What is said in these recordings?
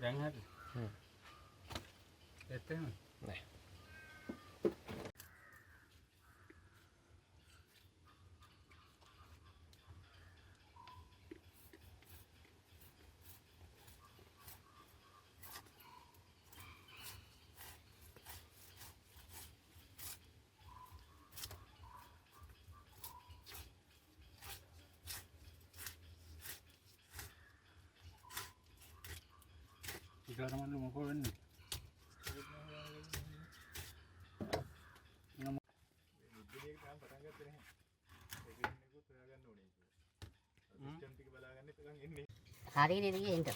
දැන් හරි. ඒත් එහෙම නෑ. ඉතාලමන්ද මොකෝ වෙන්නේ? hari ini dia itu.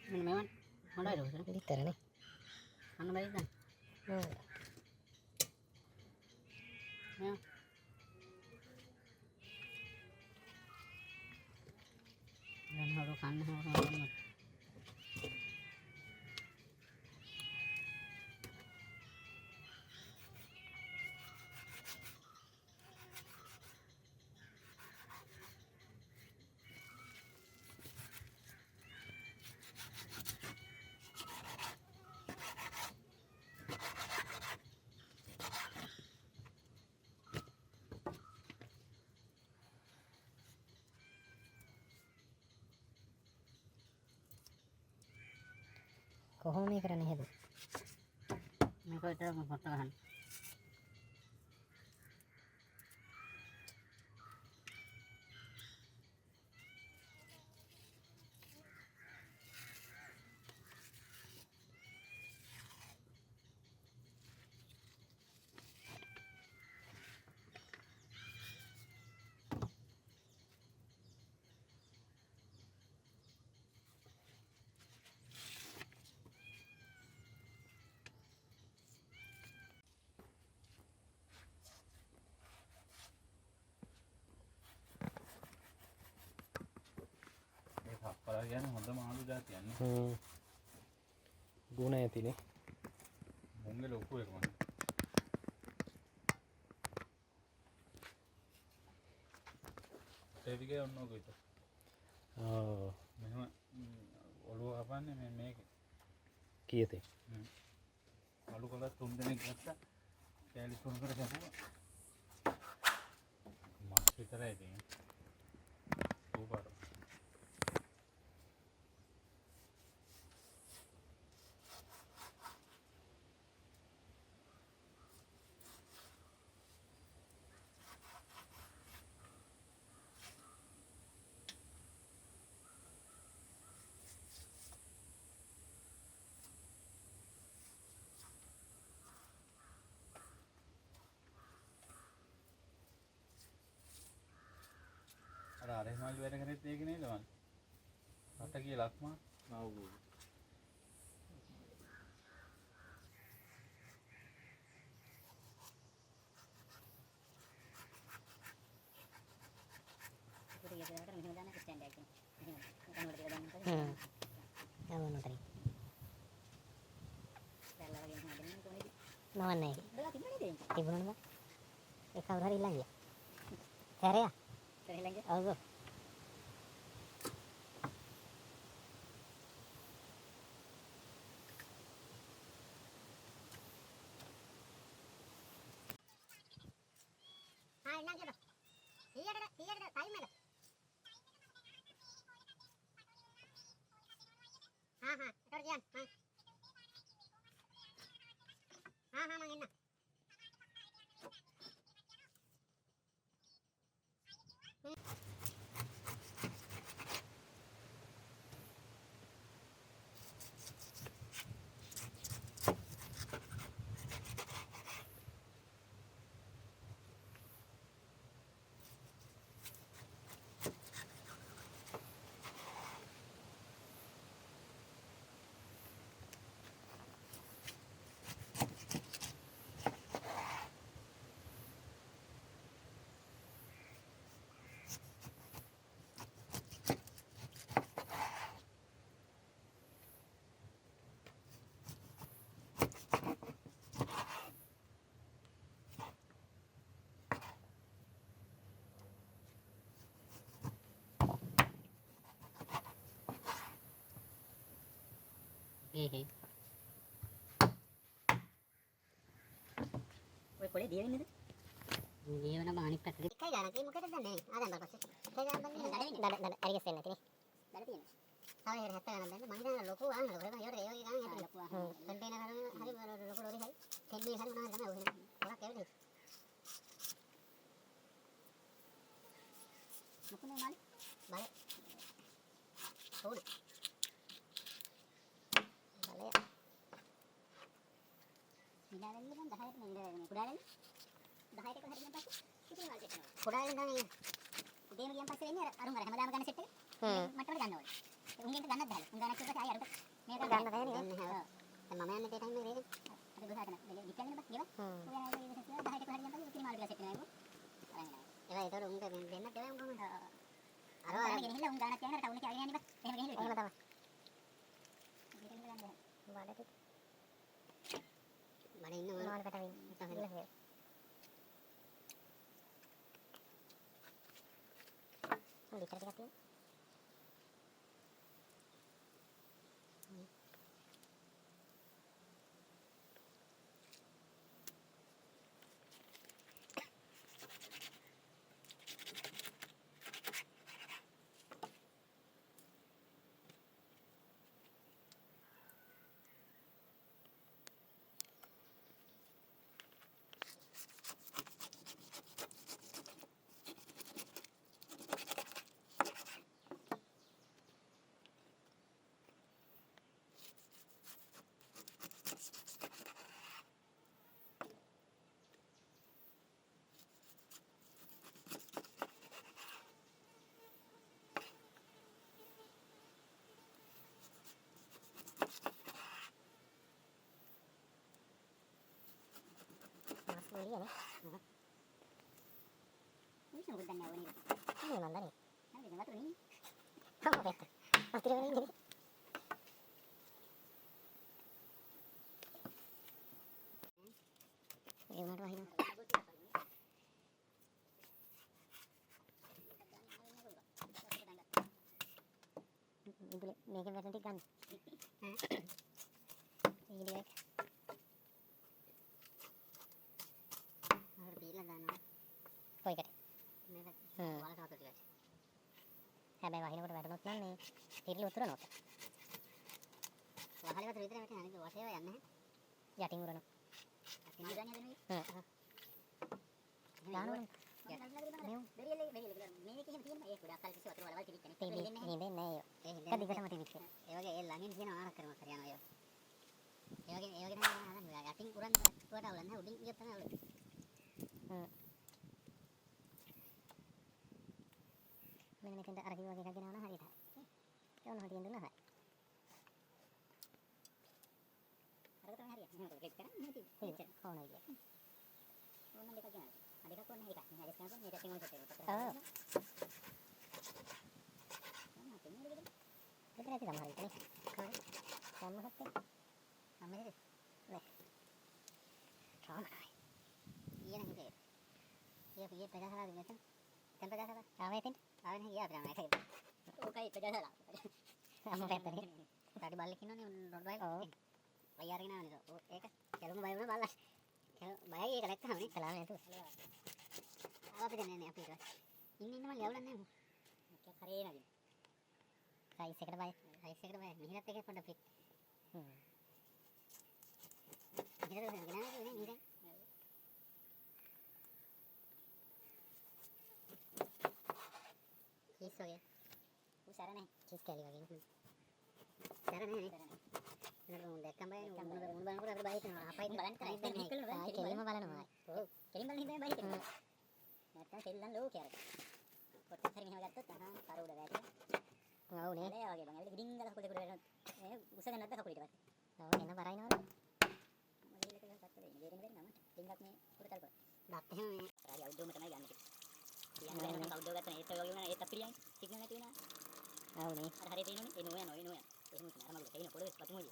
Memang mana itu? Di tanah ni. Mana baik kan? Ya. Dan harus kan harus. Kohong ni kerana itu. Mereka itu mempertahan. අප්පලා කියන්නේ හොඳ මාළු జాතියක් නේ. ගුණ ඇතිනේ. මොංගේ ලොකු එක මම. ඒ විගේ ඔන්නෝක විතර. මෙහෙම ඔළුව කපන්නේ මේක. කීයතේ? මාළු කලක් 3 දෙනෙක් ගත්තා. කෑලි 3කට කැපුවා. මාස් විතරයි තියෙන්නේ. සූපර්. අර මාළු වැඩ කරෙත් ඒක නේද මන්? රට ගිය ලක්මා නවුගෝ. Mana ini? Ibu nama? Kau hari hilang ya? Cari ya? Cari hilang ya? Oh. Hai, nang kita. Iya ada time ada. Kerjaan. Mangin. ඔය පොලේ දිය වෙන්නේද? දිය වෙන බානික් පැත්තට. එකයි ගාන තියෙන්නේ මොකටද දන්නේ? ආ දැන් බලපස්සේ. එකයි ගාන දන්නේ. දඩ අරිගෙස් වෙන්නේ නැතිනේ. දඩ තියෙනවා. තව ඒක 70 ගානක් දැන් මම හිතන්නේ ලොකු ආන ලොකු. ඒකට ඒ වගේ ගාන ඇති ලොකු ආන. කන්ටේනර් හරි ලොකු ලෝරි හරි. තෙන්නේ හරි මොනවද තමයි ඔය නේ. පොලක් ඇවිල්ලා. මොකනේ මාළි? බය. ඕන. බලය. ඉඳාගෙන ඉන්න 10ට නෙන්න කුඩාලෙන් 10ට එක හරි ගියන් පස්සේ කිසිම වල සෙට් වෙනවා. කුඩාලෙන් ගන්නේ උදේම ගියන් පස්සේ වෙන්නේ අරුන් අර හැමදාම ගන්න සෙට් එක. මට්ටමට ගන්න ඕනේ. උන්ගෙන් ගන්නත් බැහැ. උන් ගන්න කිව්වට ආයෙ අරට මේක ගන්න බැහැ නේ. දැන් මම යන්නේ ඒ ටයිම් එකේ වේද? අපි ගහගෙන ඩිප්ලයින් එක බස් ගෙව. උන් යන්නේ 10ට එක හරි ගියන් පස්සේ කිසිම වල සෙට් වෙනවා. අරන් යනවා. ඒවා ඒතකොට උන්ගේ දෙන්නත් දෙවයි උන් කොහොමද? අර ගෙනහිල්ලා උන් ගන්නත් යනවා ටවුන් එකේ අරගෙන යන්නේ බස්. එහෙම ගෙනහිල්ලා. එහෙම තමයි. ගෙනහිල්ලා ගන්න බැහැ. වලට මම ඉන්න මොනවද පැටවෙන්නේ ඉතින් ලිටර් ටිකක් තියෙනවා boleh ya nih ini sudah dan nyawa nih ini mana nih nanti nggak tuh nih kamu betul mati orang ini ini mana wahina ini මේකෙන් වැටෙන ටික ගන්න ඊ ඩියක් අර බීලා දානවා කොයිකට මේක වල කාතර ටිකක් හැබැයි වහිනකොට වැටුනොත් නම් මේ තිරිලි උතුරනවා වහලේ වතුර විතර වැටෙන අනිත් වටේව යන්නේ නැහැ යටින් උරනවා යටින් උරන්නේ හදන්නේ දානවා මේ බෙරියලේ මේක එහෙම තියෙනවා ඒක ගොඩක් කල් තිස්සේ වතුර වලවල් තිබිච්ච නේ නෙන්නේ නැහැ ඒක දිගටම තිබිච්ච ඒ වගේ ඒ ළඟින් තියෙන ආරක් කරමක් හරි යනවා ඒ වගේ තමයි හදන්නේ යටින් උරන්න වට අවුල නැහැ උඩින් ගියත් තමයි අවුල මෙන්න මෙතෙන්ට අර කිව්වා වගේ එකක් ගෙනාවනම් හරියට හරි ඒක උන හරියෙන් දුන්නා හරි අරක තමයි හරියට මම ක්ලික් කරා නැති ඒක කොහොමද කියන්නේ ඕනම දෙකක් ගෙනාවා අදකක් ඕනේ එකක් මම ඇඩ්ස් කරනකොට මේක ටිකක් ඔය සෙට් වෙනවා මම තේන්නේ නේද ඒක නැති තමයි හරියට නේ කොහොමද සම්මහත් අම්මේ නේ කාමයි ඊයන හිතේ ඊයේ පෙරහලා දිනත දැන් පෙරහලා ආවේ තින් ආවේ නේ ගියා ප්‍රාණ එකයි ඕකයි පෙරහලා අම්ම පැත්තේ ඩඩි බල්ලෙක් ඉන්නෝනේ රොඩ් බයික් වයි අරගෙන ආවනේ ඒක කැලුම බය වුණා බල්ලා බයයි ඒක නැත්තම නේ කලාව නේද ආවද නේ අපි ඉන්න මම යවලන්නේ මොකක් හරි නේද සයිස් එකට බය මිහිරත් එක පොඩ්ඩක් පිට මිහිරත් ගෙනාවේ නේ මිහිරත් Kiss වගේ. උසර නැහැ. කිස් කැලි වගේ නේ. සර නැහැ. නේද උන් දැක්කම බය උන් බලනකොට අපිට බය හිතෙනවා. අපයි බලන්න තරයි දෙන්නේ. ආයි කෙලින්ම බලනවා. ඔව්. කෙලින් බලන හින්දා බය හිතෙනවා. නැත්තම් සෙල්ලම් ලෝකේ අර. පොට්ටක් හරි මෙහෙම ගත්තොත් අහා කර උඩ වැටෙනවා. ඔව් නේ. ඒ වගේ බං. ඇවිල්ලා ගිඩින් ගාලා කකුලේ වැටෙනවා. මේ උසගෙන නැද්ද කකුලේ ඊට පස්සේ. ඔව් එන බරයිනවනේ. මම ගිහලා ඒක ගත්තා දෙන්නේ. දෙරෙන් වෙන්න මට. ඩිංගක් මේ උඩ තල්ප. දත් එහෙම මේ. හරි අවුද්දෝම තමයි ගන්න. කියන්නේ වෙන කවුද ගත්තනේ ඒත් ඔය වගේ වුණා ඒත් අප්‍රියයි සිග්නල් නැති වෙනවා ආව නේ අර හරිය තියෙනනේ ඒ නෝ යනවා එහෙම තමයි අර මගුල තේින පොළවේ පතු මොයි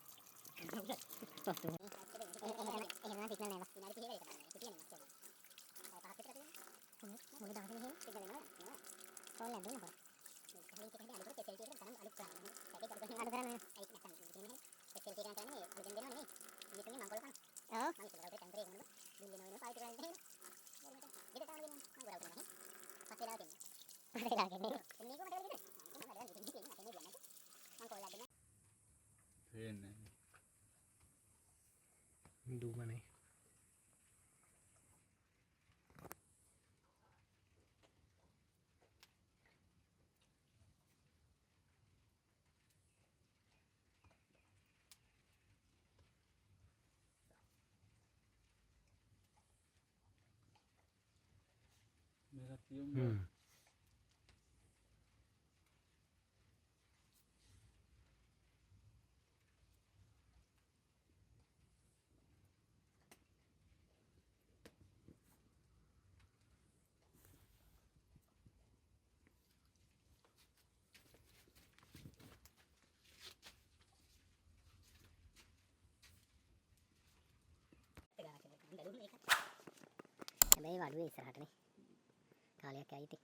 එහෙම සිග්නල් නැහැ විනාඩි 30 එක තමයි ඒක තියෙන්නේ මස්තර පහක් විතර තියෙනවා මොකද දාගෙන එහෙම සිග්නල් එනවා කොල්ල දෙන්න පොර ඒක හරියට හරියට අලුත් කෙසෙල් ටික තමයි අලුත් කරන්නේ ඒක අලුත් කරන්නේ ඒක නැත්නම් තියෙන්නේ සෙල්ෆි එකක් කරන්නේ මෙතෙන් දෙනවනේ නේ. මිනිස්සුන්ගේ මංකොල්ල කන. ඔව්. මම ඉස්සරහට ටැන්කරේ එකමද. බිල්ලේ නෝනේ පාවිච්චි කරන්නේ නැහැ. ගෙදරට ආවම දෙන්න. මම ගොඩක් කරන්නේ. පස්සේ ලා දෙන්න. පස්සේ ලා දෙන්න. මේක මට වෙලෙද? මම වැඩ ඉතින් ඉතින් අතේ නේ දුන්නත්. මං කොල්ල දෙන්න. පේන්නේ. දුමනේ. මේක තියමු. හැබැයි වඩුවේ ඉස්සරහටනේ. කාලයක් ඇයි ඉතින්.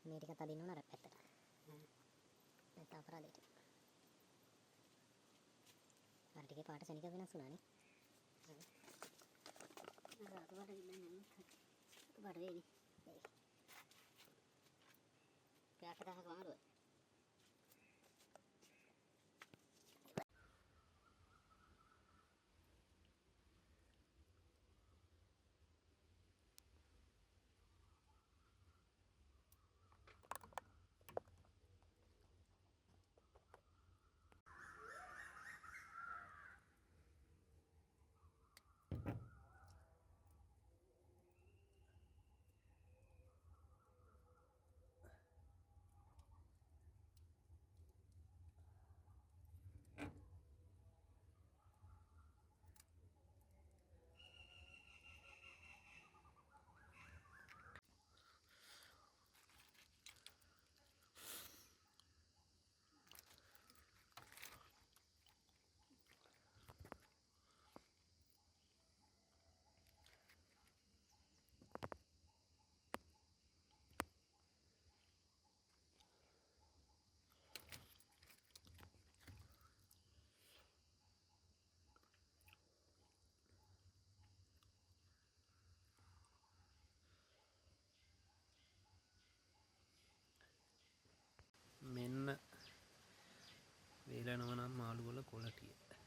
මේ ටිකත් අදින්න ඕන අර පැත්තට. නැත්නම් අපරාධයට. අර ටිකේ පාට සෙනික වෙනස් වුණානේ. අර අතුබඩ ඉන්න අතුබඩ වේවි. පැයක් දහක වමාරුව. මෙන්න වේලනවා නම් මාළු වල කොළ ටික.